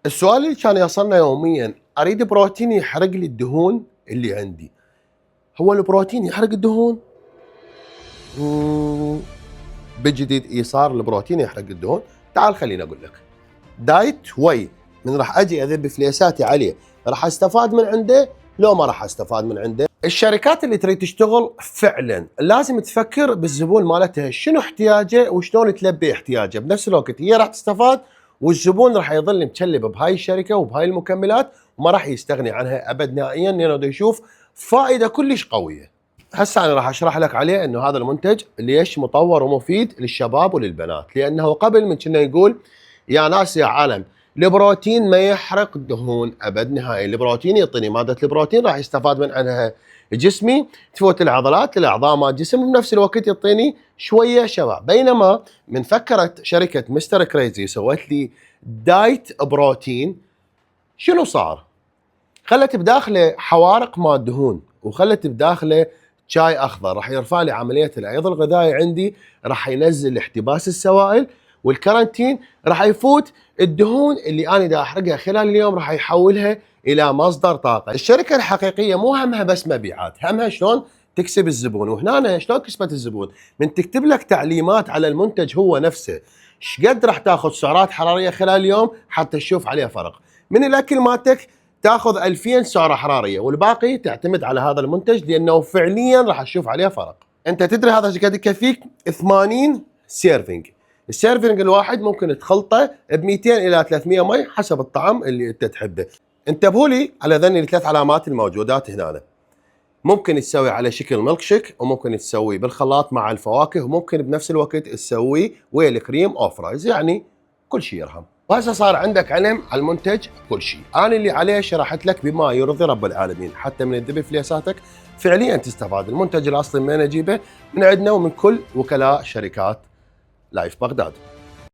السؤال اللي كان يصلنا يوميا، اريد بروتين يحرق لي الدهون اللي عندي. هو البروتين يحرق الدهون؟ بجديد ايصار البروتين يحرق الدهون؟ تعال خليني اقول لك. دايت واي من راح اجي اذب فليساتي عليه، راح استفاد من عنده لو ما راح استفاد من عنده؟ الشركات اللي تريد تشتغل فعلا لازم تفكر بالزبون مالتها شنو احتياجه وشلون تلبي احتياجه، بنفس الوقت هي راح تستفاد والزبون راح يظل متشلب بهاي الشركه وبهاي المكملات وما راح يستغني عنها ابد نهائيا، لانه يشوف فائده كلش قويه. هسه انا راح اشرح لك عليه انه هذا المنتج ليش مطور ومفيد للشباب وللبنات، لانه قبل من كنا يقول يا ناس يا عالم البروتين ما يحرق دهون ابد نهائي، البروتين يعطيني ماده البروتين راح يستفاد من عنها جسمي، تفوت العضلات الاعضاء مال الجسم، بنفس الوقت يعطيني شويه شباب. بينما من فكرت شركه مستر كريزي سوت لي دايت بروتين، شنو صار؟ خلت بداخله حوارق مال دهون، وخلت بداخله شاي اخضر راح يرفع لي عمليه الايض الغذائي عندي، راح ينزل احتباس السوائل، والكارنتين راح يفوت الدهون اللي انا دا احرقها خلال اليوم راح يحولها الى مصدر طاقه. الشركه الحقيقيه مو همها بس مبيعات، همها شلون تكسب الزبون. وهنا شلون كسبت الزبون؟ من تكتب لك تعليمات على المنتج هو نفسه، شقد راح تاخذ سعرات حراريه خلال اليوم حتى تشوف عليه فرق. من الاكل مالتك تاخذ 2000 سعره حراريه والباقي تعتمد على هذا المنتج، لانه فعليا راح تشوف عليه فرق. انت تدري هذا ايش قد يكفيك؟ 80 سيرفنج. السيرفنج الواحد ممكن تخلطه ب 200 الى 300 مي حسب الطعم اللي انت تحبه. انتبهوا لي على ذني الثلاث علامات الموجودات هنا. ممكن تسوي على شكل ميلك شيك، وممكن تسوي بالخلاط مع الفواكه، وممكن بنفس الوقت تسوي ويا الكريم او فرايز، يعني كل شيء يرهم. وهسه صار عندك علم على المنتج كل شيء. انا اللي عليه شرحت لك بما يرضي رب العالمين، حتى من تذبي فليساتك فعليا تستفاد. المنتج الاصلي من اجيبه من عندنا ومن كل وكلاء شركات لايف بغداد.